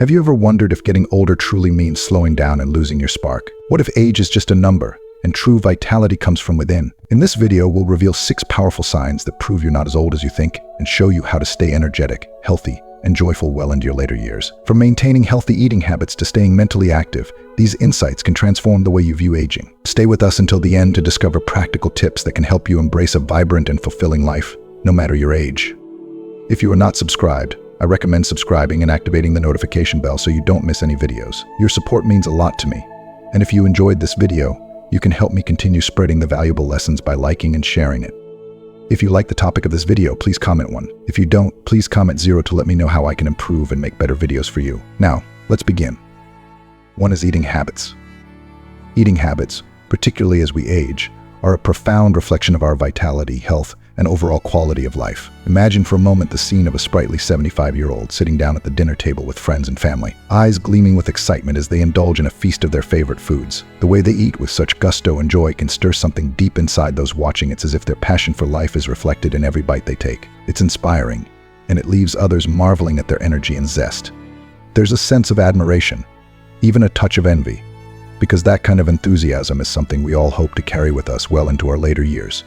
Have you ever wondered if getting older truly means slowing down and losing your spark? What if age is just a number and true vitality comes from within? In this video, we'll reveal 6 powerful signs that prove you're not as old as you think and show you how to stay energetic, healthy, and joyful well into your later years. From maintaining healthy eating habits to staying mentally active, these insights can transform the way you view aging. Stay with us until the end to discover practical tips that can help you embrace a vibrant and fulfilling life, no matter your age. If you are not subscribed, I recommend subscribing and activating the notification bell so you don't miss any videos. Your support means a lot to me. And if you enjoyed this video, you can help me continue spreading the valuable lessons by liking and sharing it. If you like the topic of this video, please comment 1. If you don't, please comment 0 to let me know how I can improve and make better videos for you. Now, let's begin. 1 is eating habits. Eating habits, particularly as we age, are a profound reflection of our vitality, health, and overall quality of life. Imagine for a moment the scene of a sprightly 75-year-old sitting down at the dinner table with friends and family, eyes gleaming with excitement as they indulge in a feast of their favorite foods. The way they eat with such gusto and joy can stir something deep inside those watching. It's as if their passion for life is reflected in every bite they take. It's inspiring, and it leaves others marveling at their energy and zest. There's a sense of admiration, even a touch of envy, because that kind of enthusiasm is something we all hope to carry with us well into our later years.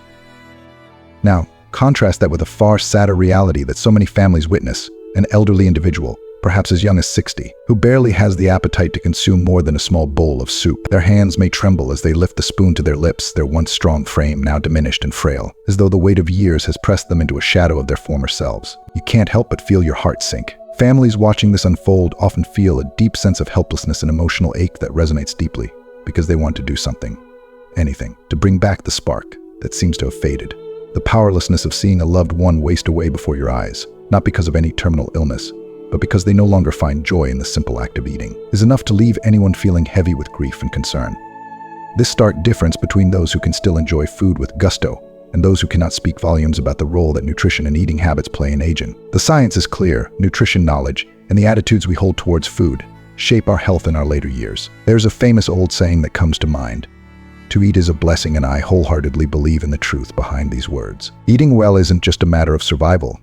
Now, contrast that with a far sadder reality that so many families witness: an elderly individual, perhaps as young as 60, who barely has the appetite to consume more than a small bowl of soup. Their hands may tremble as they lift the spoon to their lips, their once strong frame now diminished and frail, as though the weight of years has pressed them into a shadow of their former selves. You can't help but feel your heart sink. Families watching this unfold often feel a deep sense of helplessness and emotional ache that resonates deeply, because they want to do something, anything, to bring back the spark that seems to have faded. The powerlessness of seeing a loved one waste away before your eyes, not because of any terminal illness, but because they no longer find joy in the simple act of eating, is enough to leave anyone feeling heavy with grief and concern. This stark difference between those who can still enjoy food with gusto and those who cannot speak volumes about the role that nutrition and eating habits play in aging. The science is clear: nutrition knowledge and the attitudes we hold towards food shape our health in our later years. There's a famous old saying that comes to mind: "To eat is a blessing," and I wholeheartedly believe in the truth behind these words. Eating well isn't just a matter of survival.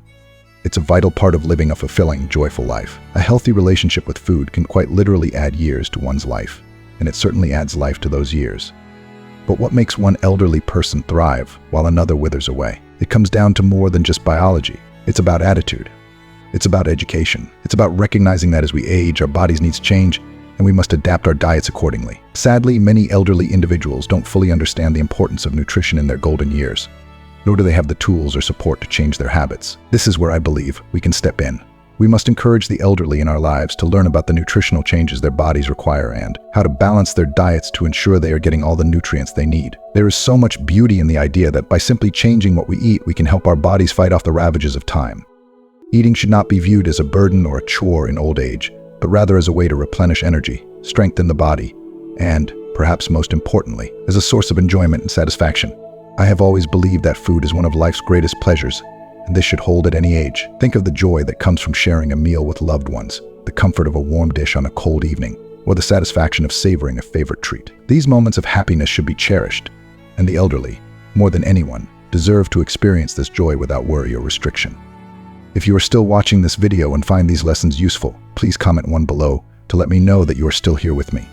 It's a vital part of living a fulfilling, joyful life. A healthy relationship with food can quite literally add years to one's life, and it certainly adds life to those years. But what makes one elderly person thrive while another withers away? It comes down to more than just biology. It's about attitude. It's about education. It's about recognizing that as we age, our bodies need change, and we must adapt our diets accordingly. Sadly, many elderly individuals don't fully understand the importance of nutrition in their golden years, nor do they have the tools or support to change their habits. This is where I believe we can step in. We must encourage the elderly in our lives to learn about the nutritional changes their bodies require and how to balance their diets to ensure they are getting all the nutrients they need. There is so much beauty in the idea that by simply changing what we eat, we can help our bodies fight off the ravages of time. Eating should not be viewed as a burden or a chore in old age, but rather as a way to replenish energy, strengthen the body, and, perhaps most importantly, as a source of enjoyment and satisfaction. I have always believed that food is one of life's greatest pleasures, and this should hold at any age. Think of the joy that comes from sharing a meal with loved ones, the comfort of a warm dish on a cold evening, or the satisfaction of savoring a favorite treat. These moments of happiness should be cherished, and the elderly, more than anyone, deserve to experience this joy without worry or restriction. If you are still watching this video and find these lessons useful, please comment 1 below to let me know that you are still here with me.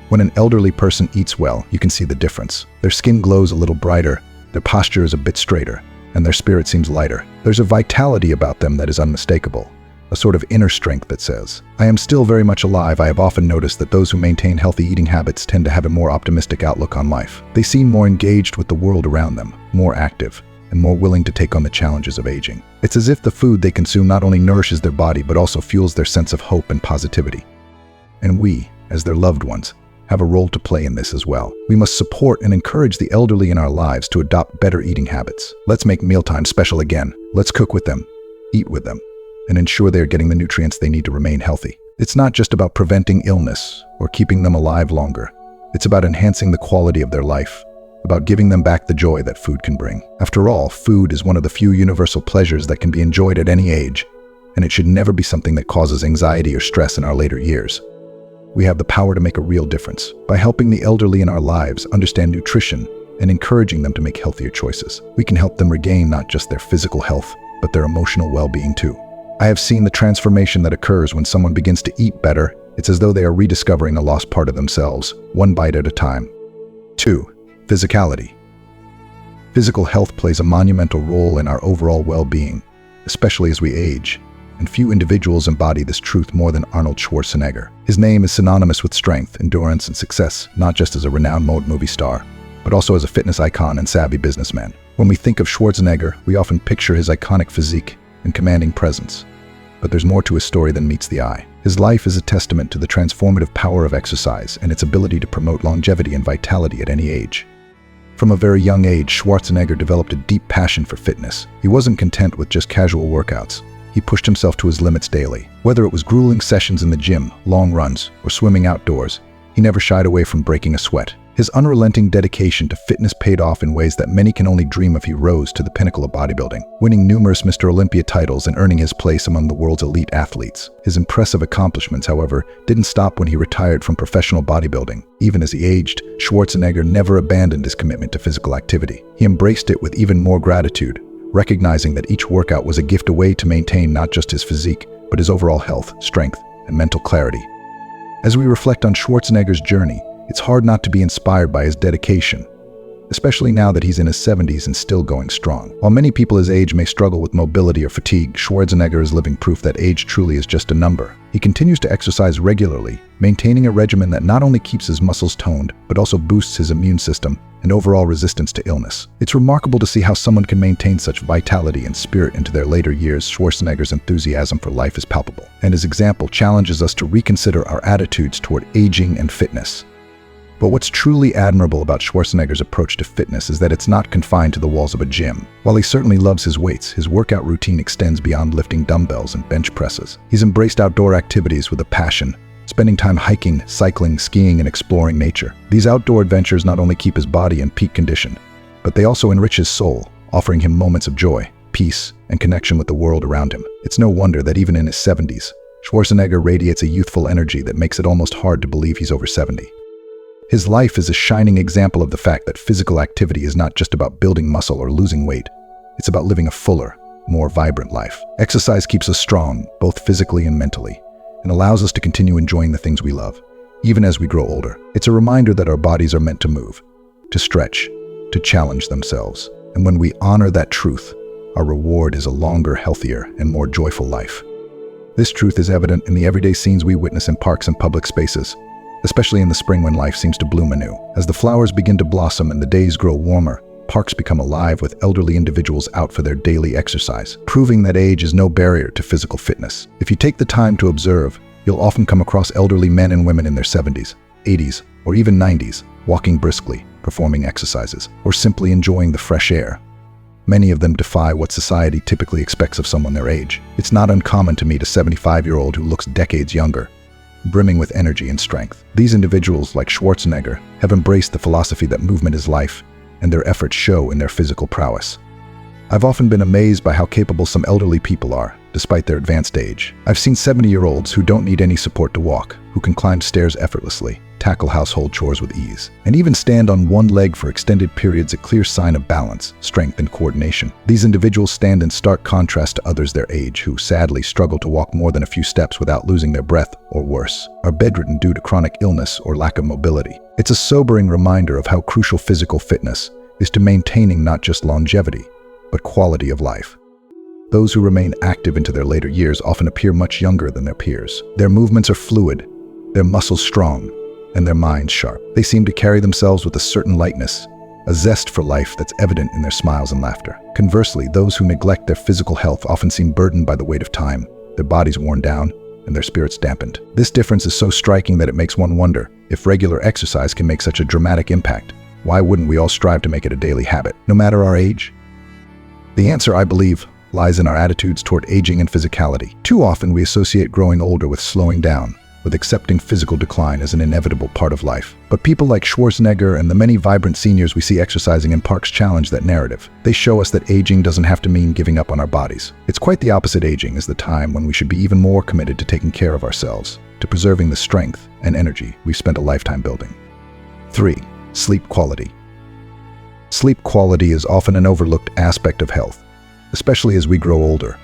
When an elderly person eats well, you can see the difference. Their skin glows a little brighter, their posture is a bit straighter, and their spirit seems lighter. There's a vitality about them that is unmistakable, a sort of inner strength that says, "I am still very much alive." I have often noticed that those who maintain healthy eating habits tend to have a more optimistic outlook on life. They seem more engaged with the world around them, more active, and more willing to take on the challenges of aging. It's as if the food they consume not only nourishes their body, but also fuels their sense of hope and positivity. And we, as their loved ones, have a role to play in this as well. We must support and encourage the elderly in our lives to adopt better eating habits. Let's make mealtime special again. Let's cook with them, eat with them, and ensure they are getting the nutrients they need to remain healthy. It's not just about preventing illness or keeping them alive longer. It's about enhancing the quality of their life, about giving them back the joy that food can bring. After all, food is one of the few universal pleasures that can be enjoyed at any age, and it should never be something that causes anxiety or stress in our later years. We have the power to make a real difference by helping the elderly in our lives understand nutrition and encouraging them to make healthier choices. We can help them regain not just their physical health, but their emotional well-being too. I have seen the transformation that occurs when someone begins to eat better. It's as though they are rediscovering a lost part of themselves, one bite at a time. 2. Physicality. Physical health plays a monumental role in our overall well-being, especially as we age, and few individuals embody this truth more than Arnold Schwarzenegger. His name is synonymous with strength, endurance, and success, not just as a renowned movie star, but also as a fitness icon and savvy businessman. When we think of Schwarzenegger, we often picture his iconic physique and commanding presence. But there's more to his story than meets the eye. His life is a testament to the transformative power of exercise and its ability to promote longevity and vitality at any age. From a very young age, Schwarzenegger developed a deep passion for fitness. He wasn't content with just casual workouts. He pushed himself to his limits daily. Whether it was grueling sessions in the gym, long runs, or swimming outdoors, he never shied away from breaking a sweat. His unrelenting dedication to fitness paid off in ways that many can only dream of. He rose to the pinnacle of bodybuilding, winning numerous Mr. Olympia titles and earning his place among the world's elite athletes. His impressive accomplishments, however, didn't stop when he retired from professional bodybuilding. Even as he aged, Schwarzenegger never abandoned his commitment to physical activity. He embraced it with even more gratitude, recognizing that each workout was a gift away to maintain not just his physique, but his overall health, strength, and mental clarity. As we reflect on Schwarzenegger's journey, it's hard not to be inspired by his dedication, especially now that he's in his 70s and still going strong. While many people his age may struggle with mobility or fatigue, Schwarzenegger is living proof that age truly is just a number. He continues to exercise regularly, maintaining a regimen that not only keeps his muscles toned, but also boosts his immune system and overall resistance to illness. It's remarkable to see how someone can maintain such vitality and spirit into their later years. Schwarzenegger's enthusiasm for life is palpable, and his example challenges us to reconsider our attitudes toward aging and fitness. But what's truly admirable about Schwarzenegger's approach to fitness is that it's not confined to the walls of a gym. While he certainly loves his weights, his workout routine extends beyond lifting dumbbells and bench presses. He's embraced outdoor activities with a passion, spending time hiking, cycling, skiing, and exploring nature. These outdoor adventures not only keep his body in peak condition, but they also enrich his soul, offering him moments of joy, peace, and connection with the world around him. It's no wonder that even in his 70s, Schwarzenegger radiates a youthful energy that makes it almost hard to believe he's over 70. His life is a shining example of the fact that physical activity is not just about building muscle or losing weight. It's about living a fuller, more vibrant life. Exercise keeps us strong, both physically and mentally, and allows us to continue enjoying the things we love, even as we grow older. It's a reminder that our bodies are meant to move, to stretch, to challenge themselves. And when we honor that truth, our reward is a longer, healthier, and more joyful life. This truth is evident in the everyday scenes we witness in parks and public spaces, especially in the spring when life seems to bloom anew. As the flowers begin to blossom and the days grow warmer, parks become alive with elderly individuals out for their daily exercise, proving that age is no barrier to physical fitness. If you take the time to observe, you'll often come across elderly men and women in their 70s, 80s, or even 90s, walking briskly, performing exercises, or simply enjoying the fresh air. Many of them defy what society typically expects of someone their age. It's not uncommon to meet a 75-year-old who looks decades younger, brimming with energy and strength. These individuals, like Schwarzenegger, have embraced the philosophy that movement is life, and their efforts show in their physical prowess. I've often been amazed by how capable some elderly people are, despite their advanced age. I've seen 70-year-olds who don't need any support to walk, who can climb stairs effortlessly, tackle household chores with ease, and even stand on one leg for extended periods, a clear sign of balance, strength, and coordination. These individuals stand in stark contrast to others their age who sadly struggle to walk more than a few steps without losing their breath, or worse, are bedridden due to chronic illness or lack of mobility. It's a sobering reminder of how crucial physical fitness is to maintaining not just longevity, but quality of life. Those who remain active into their later years often appear much younger than their peers. Their movements are fluid, their muscles strong, and their minds sharp. They seem to carry themselves with a certain lightness, a zest for life that's evident in their smiles and laughter. Conversely, those who neglect their physical health often seem burdened by the weight of time, their bodies worn down, and their spirits dampened. This difference is so striking that it makes one wonder, if regular exercise can make such a dramatic impact, why wouldn't we all strive to make it a daily habit, no matter our age? The answer, I believe, lies in our attitudes toward aging and physicality. Too often we associate growing older with slowing down, with accepting physical decline as an inevitable part of life. But people like Schwarzenegger and the many vibrant seniors we see exercising in parks challenge that narrative. They show us that aging doesn't have to mean giving up on our bodies. It's quite the opposite. Aging is the time when we should be even more committed to taking care of ourselves, to preserving the strength and energy we've spent a lifetime building. 3. Sleep quality. Sleep quality is often an overlooked aspect of health, especially as we grow older.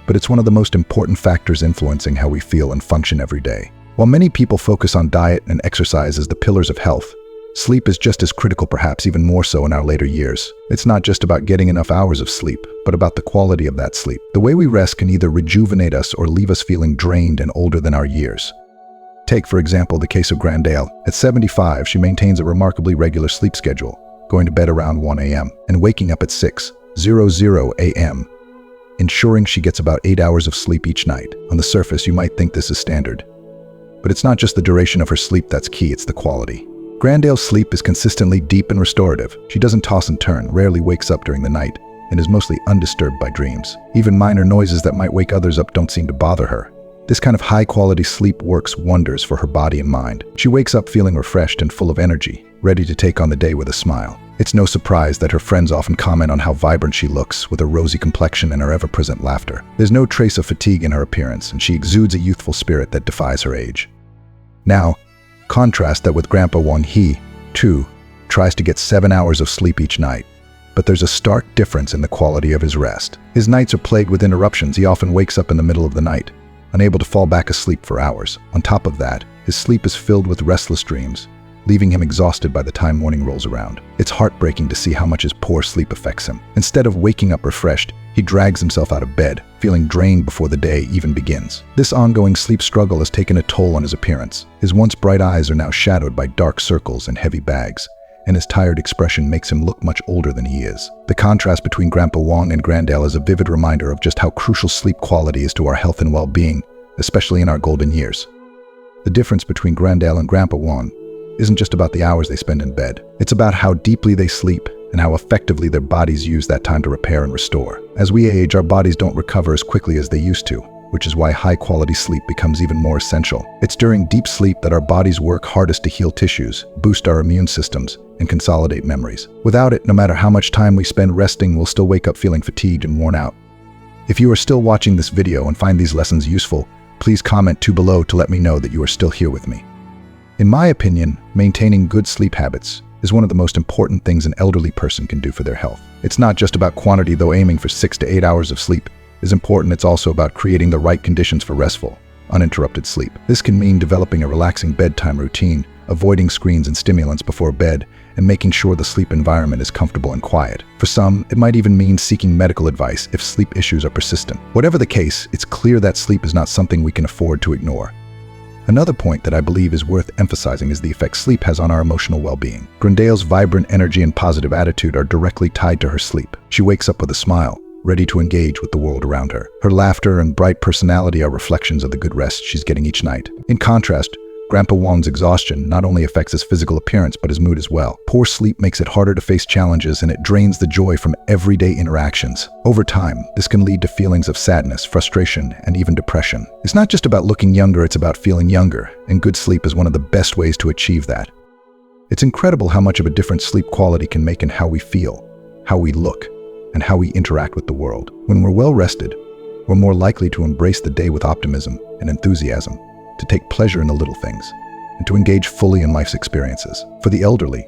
but it's one of the most important factors influencing how we feel and function every day. While many people focus on diet and exercise as the pillars of health, sleep is just as critical, perhaps even more so in our later years. It's not just about getting enough hours of sleep, but about the quality of that sleep. The way we rest can either rejuvenate us or leave us feeling drained and older than our years. Take, for example, the case of Grandale. At 75, she maintains a remarkably regular sleep schedule, going to bed around 1 a.m. and waking up at 6:00 a.m., ensuring she gets about 8 hours of sleep each night. On the surface, you might think this is standard. But it's not just the duration of her sleep that's key, it's the quality. Grandale's sleep is consistently deep and restorative. She doesn't toss and turn, rarely wakes up during the night, and is mostly undisturbed by dreams. Even minor noises that might wake others up don't seem to bother her. This kind of high-quality sleep works wonders for her body and mind. She wakes up feeling refreshed and full of energy, ready to take on the day with a smile. It's no surprise that her friends often comment on how vibrant she looks, with a rosy complexion and her ever-present laughter. There's no trace of fatigue in her appearance, and she exudes a youthful spirit that defies her age. Now, contrast that with Grandpa Wong. He, too, tries to get 7 hours of sleep each night. But there's a stark difference in the quality of his rest. His nights are plagued with interruptions. He often wakes up in the middle of the night, unable to fall back asleep for hours. On top of that, his sleep is filled with restless dreams, leaving him exhausted by the time morning rolls around. It's heartbreaking to see how much his poor sleep affects him. Instead of waking up refreshed, he drags himself out of bed, feeling drained before the day even begins. This ongoing sleep struggle has taken a toll on his appearance. His once bright eyes are now shadowed by dark circles and heavy bags, and his tired expression makes him look much older than he is. The contrast between Grandpa Wong and Grandale is a vivid reminder of just how crucial sleep quality is to our health and well-being, especially in our golden years. The difference between Grandale and Grandpa Wong isn't just about the hours they spend in bed. It's about how deeply they sleep and how effectively their bodies use that time to repair and restore. As we age, our bodies don't recover as quickly as they used to, which is why high-quality sleep becomes even more essential. It's during deep sleep that our bodies work hardest to heal tissues, boost our immune systems, and consolidate memories. Without it, no matter how much time we spend resting, we'll still wake up feeling fatigued and worn out. If you are still watching this video and find these lessons useful, please comment below to let me know that you are still here with me. In my opinion, maintaining good sleep habits is one of the most important things an elderly person can do for their health. It's not just about quantity, though aiming for 6 to 8 hours of sleep is important. It's also about creating the right conditions for restful, uninterrupted sleep. This can mean developing a relaxing bedtime routine, avoiding screens and stimulants before bed, and making sure the sleep environment is comfortable and quiet. For some, it might even mean seeking medical advice if sleep issues are persistent. Whatever the case, it's clear that sleep is not something we can afford to ignore. Another point that I believe is worth emphasizing is the effect sleep has on our emotional well-being. Grandale's vibrant energy and positive attitude are directly tied to her sleep. She wakes up with a smile, ready to engage with the world around her. Her laughter and bright personality are reflections of the good rest she's getting each night. In contrast, Grandpa Wong's exhaustion not only affects his physical appearance but his mood as well. Poor sleep makes it harder to face challenges, and it drains the joy from everyday interactions. Over time, this can lead to feelings of sadness, frustration, and even depression. It's not just about looking younger, it's about feeling younger, and good sleep is one of the best ways to achieve that. It's incredible how much of a difference sleep quality can make in how we feel, how we look, and how we interact with the world. When we're well rested, we're more likely to embrace the day with optimism and enthusiasm, to take pleasure in the little things, and to engage fully in life's experiences. For the elderly,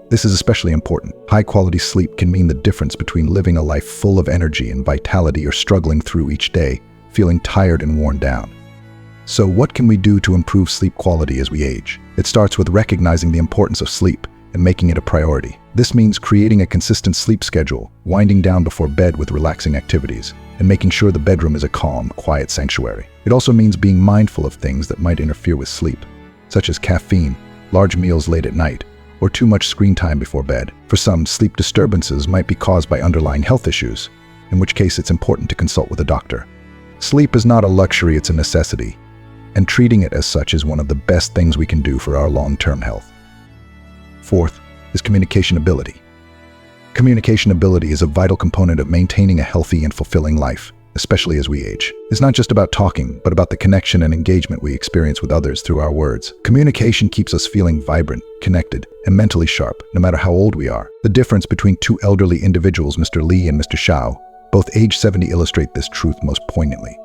this is especially important. High-quality sleep can mean the difference between living a life full of energy and vitality or struggling through each day, feeling tired and worn down. So what can we do to improve sleep quality as we age? It starts with recognizing the importance of sleep and making it a priority. This means creating a consistent sleep schedule, winding down before bed with relaxing activities, and making sure the bedroom is a calm, quiet sanctuary. It also means being mindful of things that might interfere with sleep, such as caffeine, large meals late at night, or too much screen time before bed. For some, sleep disturbances might be caused by underlying health issues, in which case it's important to consult with a doctor. Sleep is not a luxury, it's a necessity, and treating it as such is one of the best things we can do for our long-term health. Fourth is communication ability. Communication ability is a vital component of maintaining a healthy and fulfilling life, especially as we age. It's not just about talking, but about the connection and engagement we experience with others through our words. Communication keeps us feeling vibrant, connected, and mentally sharp, no matter how old we are. The difference between two elderly individuals, Mr. Lee and Mr. Shao, both age 70, illustrate this truth most poignantly.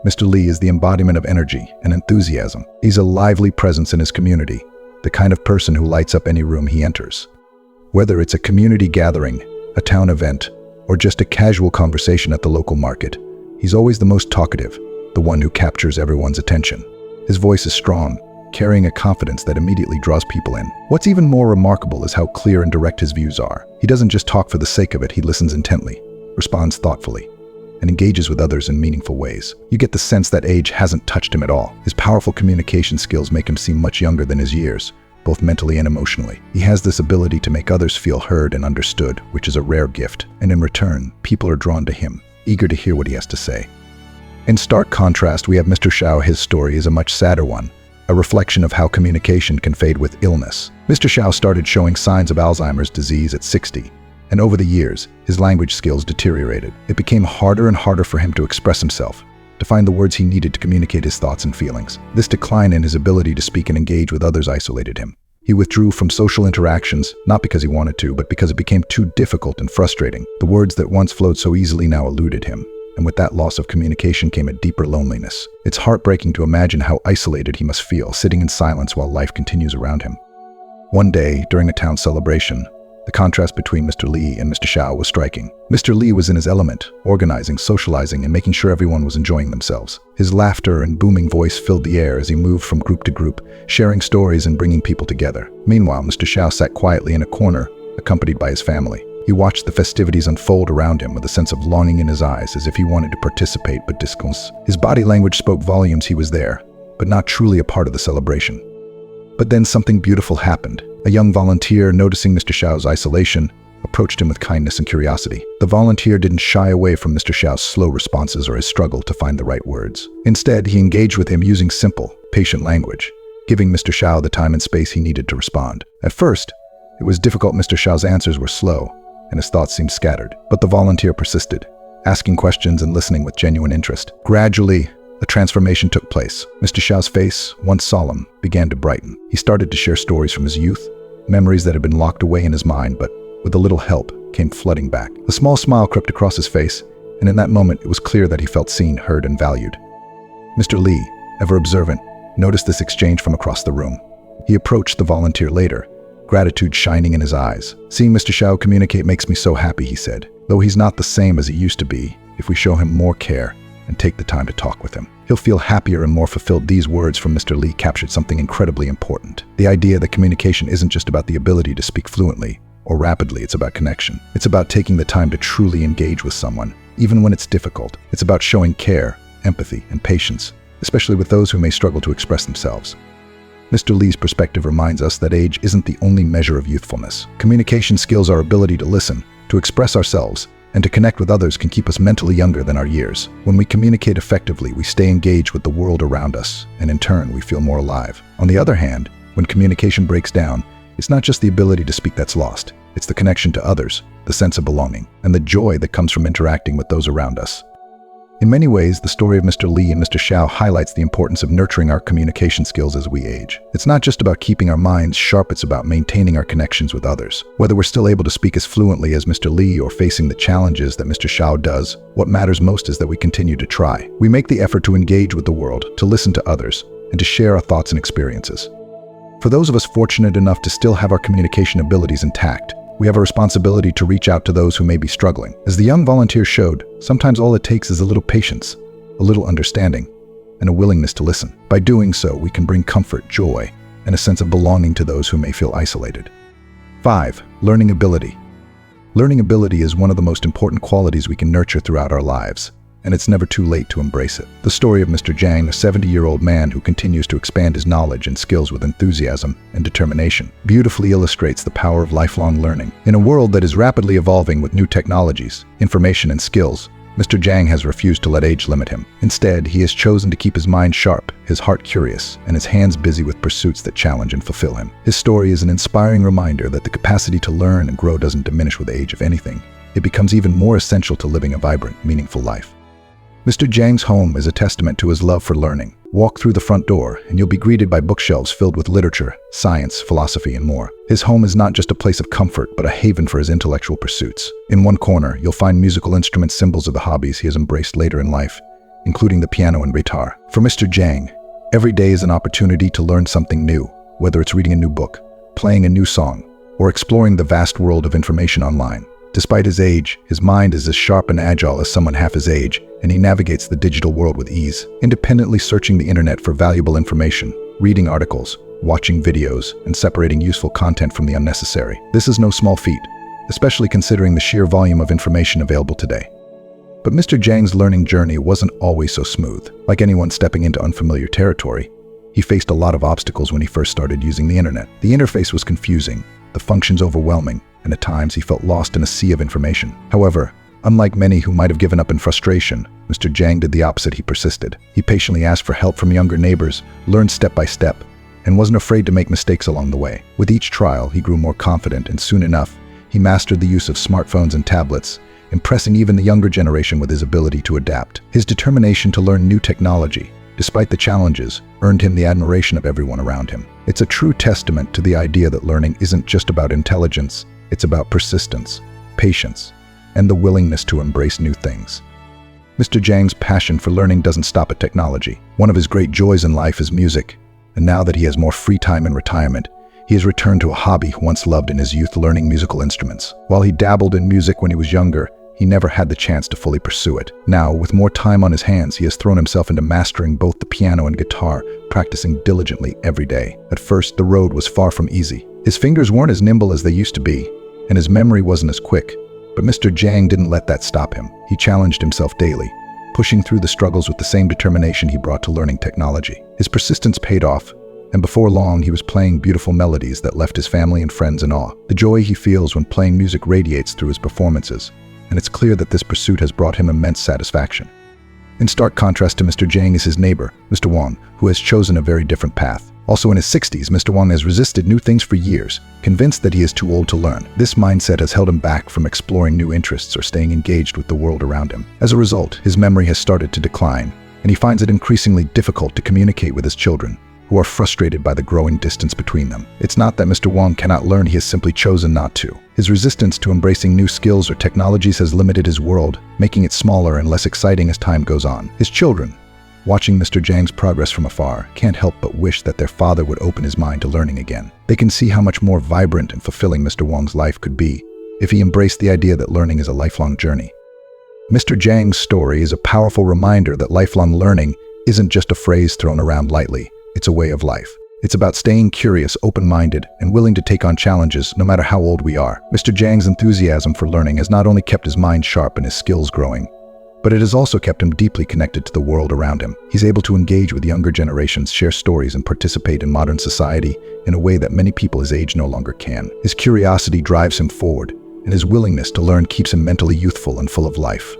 Mr. Lee is the embodiment of energy and enthusiasm. He's a lively presence in his community, the kind of person who lights up any room he enters. Whether it's a community gathering, a town event, or just a casual conversation at the local market, He's always the most talkative, the one who captures everyone's attention. His voice is strong, carrying a confidence that immediately draws people in. What's even more remarkable is how clear and direct his views are. He doesn't just talk for the sake of it, he listens intently, responds thoughtfully, and engages with others in meaningful ways. You get the sense that age hasn't touched him at all. His powerful communication skills make him seem much younger than his years, both mentally and emotionally. He has this ability to make others feel heard and understood, which is a rare gift, and in return, people are drawn to him, eager to hear what he has to say. In stark contrast, we have Mr. Xiao. His story is a much sadder one, a reflection of how communication can fade with illness. Mr. Xiao started showing signs of Alzheimer's disease at 60, and over the years, his language skills deteriorated. It became harder and harder for him to express himself, to find the words he needed to communicate his thoughts and feelings. This decline in his ability to speak and engage with others isolated him. He withdrew from social interactions, not because he wanted to, but because it became too difficult and frustrating. The words that once flowed so easily now eluded him, and with that loss of communication came a deeper loneliness. It's heartbreaking to imagine how isolated he must feel, sitting in silence while life continues around him. One day, during a town celebration, the contrast between Mr. Li and Mr. Xiao was striking. Mr. Li was in his element, organizing, socializing, and making sure everyone was enjoying themselves. His laughter and booming voice filled the air as he moved from group to group, sharing stories and bringing people together. Meanwhile, Mr. Xiao sat quietly in a corner, accompanied by his family. He watched the festivities unfold around him with a sense of longing in his eyes, as if he wanted to participate but disconce. His body language spoke volumes. He was there, but not truly a part of the celebration. But then something beautiful happened. A young volunteer, noticing Mr. Xiao's isolation, approached him with kindness and curiosity. The volunteer didn't shy away from Mr. Xiao's slow responses or his struggle to find the right words. Instead, he engaged with him using simple, patient language, giving Mr. Xiao the time and space he needed to respond. At first, it was difficult. Mr. Xiao's answers were slow, and his thoughts seemed scattered. But the volunteer persisted, asking questions and listening with genuine interest. Gradually, a transformation took place. Mr. Xiao's face, once solemn, began to brighten. He started to share stories from his youth, memories that had been locked away in his mind, but with a little help, came flooding back. A small smile crept across his face, and in that moment it was clear that he felt seen, heard, and valued. Mr. Li, ever observant, noticed this exchange from across the room. He approached the volunteer later, gratitude shining in his eyes. "Seeing Mr. Xiao communicate makes me so happy," he said. "Though he's not the same as he used to be, if we show him more care and take the time to talk with him, he'll feel happier and more fulfilled." These words from Mr. Li captured something incredibly important. The idea that communication isn't just about the ability to speak fluently or rapidly, it's about connection. It's about taking the time to truly engage with someone, even when it's difficult. It's about showing care, empathy, and patience, especially with those who may struggle to express themselves. Mr. Li's perspective reminds us that age isn't the only measure of youthfulness. Communication skills, our ability to listen, to express ourselves, and to connect with others can keep us mentally younger than our years. When we communicate effectively, we stay engaged with the world around us, and in turn, we feel more alive. On the other hand, when communication breaks down, it's not just the ability to speak that's lost. It's the connection to others, the sense of belonging, and the joy that comes from interacting with those around us. In many ways, the story of Mr. Li and Mr. Xiao highlights the importance of nurturing our communication skills as we age. It's not just about keeping our minds sharp, it's about maintaining our connections with others. Whether we're still able to speak as fluently as Mr. Li or facing the challenges that Mr. Xiao does, what matters most is that we continue to try. We make the effort to engage with the world, to listen to others, and to share our thoughts and experiences. For those of us fortunate enough to still have our communication abilities intact, we have a responsibility to reach out to those who may be struggling. As the young volunteer showed, sometimes all it takes is a little patience, a little understanding, and a willingness to listen. By doing so, we can bring comfort, joy, and a sense of belonging to those who may feel isolated. 5. Learning ability. Learning ability is one of the most important qualities we can nurture throughout our lives, and it's never too late to embrace it. The story of Mr. Zhang, a 70-year-old man who continues to expand his knowledge and skills with enthusiasm and determination, beautifully illustrates the power of lifelong learning. In a world that is rapidly evolving with new technologies, information, and skills, Mr. Zhang has refused to let age limit him. Instead, he has chosen to keep his mind sharp, his heart curious, and his hands busy with pursuits that challenge and fulfill him. His story is an inspiring reminder that the capacity to learn and grow doesn't diminish with age. If anything, it becomes even more essential to living a vibrant, meaningful life. Mr. Zhang's home is a testament to his love for learning. Walk through the front door, and you'll be greeted by bookshelves filled with literature, science, philosophy, and more. His home is not just a place of comfort, but a haven for his intellectual pursuits. In one corner, you'll find musical instruments, symbols of the hobbies he has embraced later in life, including the piano and guitar. For Mr. Zhang, every day is an opportunity to learn something new, whether it's reading a new book, playing a new song, or exploring the vast world of information online. Despite his age, his mind is as sharp and agile as someone half his age, and he navigates the digital world with ease, independently searching the internet for valuable information, reading articles, watching videos, and separating useful content from the unnecessary. This is no small feat, especially considering the sheer volume of information available today. But Mr. Zhang's learning journey wasn't always so smooth. Like anyone stepping into unfamiliar territory, he faced a lot of obstacles when he first started using the internet. The interface was confusing, the functions overwhelming, and at times he felt lost in a sea of information. However, unlike many who might have given up in frustration, Mr. Zhang did the opposite. He persisted. He patiently asked for help from younger neighbors, learned step by step, and wasn't afraid to make mistakes along the way. With each trial, he grew more confident, and soon enough, he mastered the use of smartphones and tablets, impressing even the younger generation with his ability to adapt. His determination to learn new technology, despite the challenges, earned him the admiration of everyone around him. It's a true testament to the idea that learning isn't just about intelligence, it's about persistence, patience, and the willingness to embrace new things. Mr. Zhang's passion for learning doesn't stop at technology. One of his great joys in life is music, and now that he has more free time in retirement, he has returned to a hobby he once loved in his youth, learning musical instruments. While he dabbled in music when he was younger, he never had the chance to fully pursue it. Now, with more time on his hands, he has thrown himself into mastering both the piano and guitar, practicing diligently every day. At first, the road was far from easy. His fingers weren't as nimble as they used to be, and his memory wasn't as quick. But Mr. Zhang didn't let that stop him. He challenged himself daily, pushing through the struggles with the same determination he brought to learning technology. His persistence paid off, and before long, he was playing beautiful melodies that left his family and friends in awe. The joy he feels when playing music radiates through his performances, and it's clear that this pursuit has brought him immense satisfaction. In stark contrast to Mr. Zhang is his neighbor, Mr. Wang, who has chosen a very different path. Also in his 60s, Mr. Wang has resisted new things for years, convinced that he is too old to learn. This mindset has held him back from exploring new interests or staying engaged with the world around him. As a result, his memory has started to decline, and he finds it increasingly difficult to communicate with his children, who are frustrated by the growing distance between them. It's not that Mr. Wang cannot learn, he has simply chosen not to. His resistance to embracing new skills or technologies has limited his world, making it smaller and less exciting as time goes on. His children, watching Mr. Zhang's progress from afar, can't help but wish that their father would open his mind to learning again. They can see how much more vibrant and fulfilling Mr. Wang's life could be if he embraced the idea that learning is a lifelong journey. Mr. Zhang's story is a powerful reminder that lifelong learning isn't just a phrase thrown around lightly. It's a way of life. It's about staying curious, open-minded, and willing to take on challenges no matter how old we are. Mr. Zhang's enthusiasm for learning has not only kept his mind sharp and his skills growing, but it has also kept him deeply connected to the world around him. He's able to engage with younger generations, share stories, and participate in modern society in a way that many people his age no longer can. His curiosity drives him forward, and his willingness to learn keeps him mentally youthful and full of life.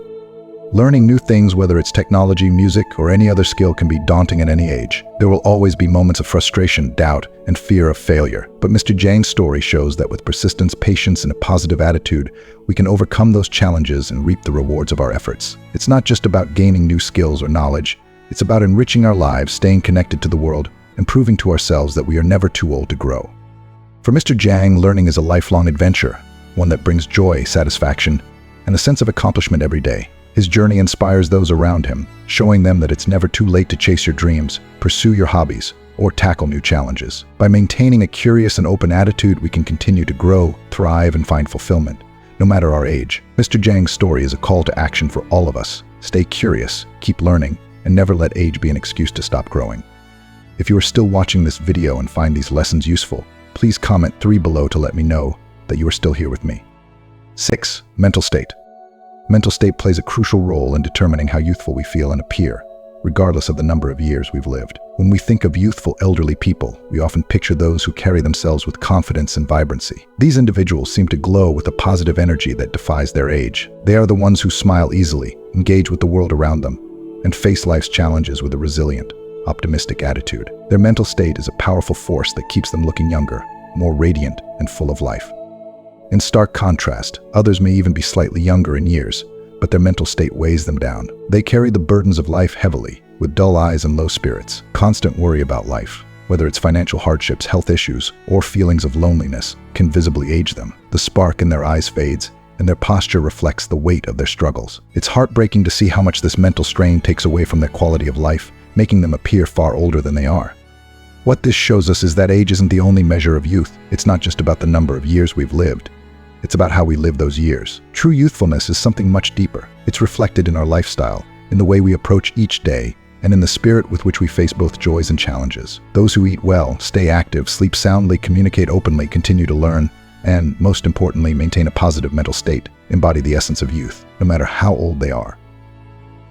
Learning new things, whether it's technology, music, or any other skill, can be daunting at any age. There will always be moments of frustration, doubt, and fear of failure. But Mr. Zhang's story shows that with persistence, patience, and a positive attitude, we can overcome those challenges and reap the rewards of our efforts. It's not just about gaining new skills or knowledge. It's about enriching our lives, staying connected to the world, and proving to ourselves that we are never too old to grow. For Mr. Zhang, learning is a lifelong adventure, one that brings joy, satisfaction, and a sense of accomplishment every day. His journey inspires those around him, showing them that it's never too late to chase your dreams, pursue your hobbies, or tackle new challenges. By maintaining a curious and open attitude, we can continue to grow, thrive, and find fulfillment, no matter our age. Mr. Zhang's story is a call to action for all of us. Stay curious, keep learning, and never let age be an excuse to stop growing. If you are still watching this video and find these lessons useful, please comment 3 below to let me know that you are still here with me. 6. Mental state. Mental state plays a crucial role in determining how youthful we feel and appear, regardless of the number of years we've lived. When we think of youthful elderly people, we often picture those who carry themselves with confidence and vibrancy. These individuals seem to glow with a positive energy that defies their age. They are the ones who smile easily, engage with the world around them, and face life's challenges with a resilient, optimistic attitude. Their mental state is a powerful force that keeps them looking younger, more radiant, and full of life. In stark contrast, others may even be slightly younger in years, but their mental state weighs them down. They carry the burdens of life heavily, with dull eyes and low spirits. Constant worry about life, whether it's financial hardships, health issues, or feelings of loneliness, can visibly age them. The spark in their eyes fades, and their posture reflects the weight of their struggles. It's heartbreaking to see how much this mental strain takes away from their quality of life, making them appear far older than they are. What this shows us is that age isn't the only measure of youth. It's not just about the number of years we've lived. It's about how we live those years. True youthfulness is something much deeper. It's reflected in our lifestyle, in the way we approach each day, and in the spirit with which we face both joys and challenges. Those who eat well, stay active, sleep soundly, communicate openly, continue to learn, and, most importantly, maintain a positive mental state, embody the essence of youth, no matter how old they are.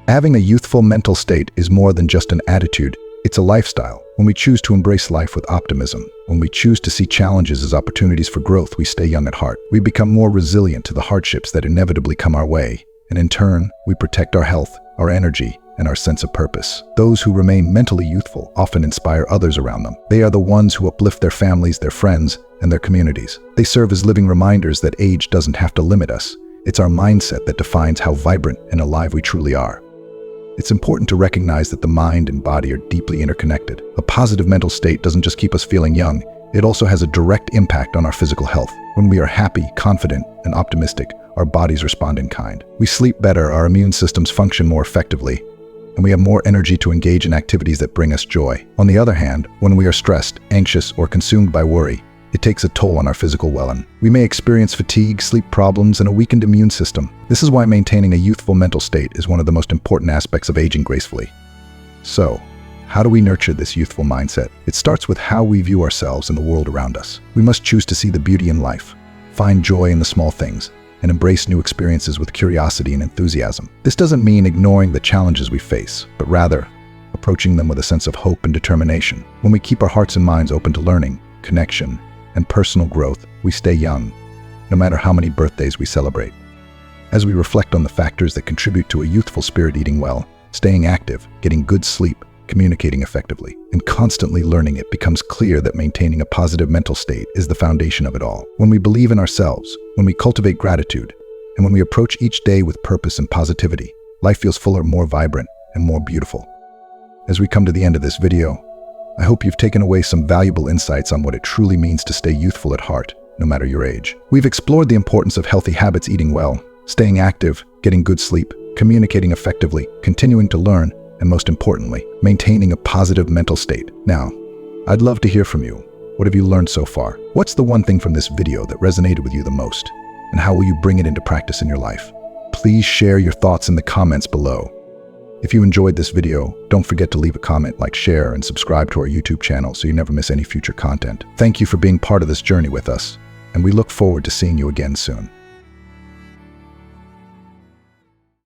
Having a youthful mental state is more than just an attitude. It's a lifestyle. When we choose to embrace life with optimism, when we choose to see challenges as opportunities for growth, we stay young at heart. We become more resilient to the hardships that inevitably come our way, and in turn, we protect our health, our energy, and our sense of purpose. Those who remain mentally youthful often inspire others around them. They are the ones who uplift their families, their friends, and their communities. They serve as living reminders that age doesn't have to limit us. It's our mindset that defines how vibrant and alive we truly are. It's important to recognize that the mind and body are deeply interconnected. A positive mental state doesn't just keep us feeling young, it also has a direct impact on our physical health. When we are happy, confident, and optimistic, our bodies respond in kind. We sleep better, our immune systems function more effectively, and we have more energy to engage in activities that bring us joy. On the other hand, when we are stressed, anxious, or consumed by worry, it takes a toll on our physical well-being. We may experience fatigue, sleep problems, and a weakened immune system. This is why maintaining a youthful mental state is one of the most important aspects of aging gracefully. So, how do we nurture this youthful mindset? It starts with how we view ourselves and the world around us. We must choose to see the beauty in life, find joy in the small things, and embrace new experiences with curiosity and enthusiasm. This doesn't mean ignoring the challenges we face, but rather approaching them with a sense of hope and determination. When we keep our hearts and minds open to learning, connection, and personal growth, we stay young, no matter how many birthdays we celebrate. As we reflect on the factors that contribute to a youthful spirit, eating well, staying active, getting good sleep, communicating effectively, and constantly learning, it becomes clear that maintaining a positive mental state is the foundation of it all. When we believe in ourselves, when we cultivate gratitude, and when we approach each day with purpose and positivity, life feels fuller, more vibrant, and more beautiful. As we come to the end of this video, I hope you've taken away some valuable insights on what it truly means to stay youthful at heart, no matter your age. We've explored the importance of healthy habits, eating well, staying active, getting good sleep, communicating effectively, continuing to learn, and most importantly, maintaining a positive mental state. Now, I'd love to hear from you. What have you learned so far? What's the one thing from this video that resonated with you the most? And how will you bring it into practice in your life? Please share your thoughts in the comments below. If you enjoyed this video, don't forget to leave a comment, like, share, and subscribe to our YouTube channel so you never miss any future content. Thank you for being part of this journey with us, and we look forward to seeing you again soon.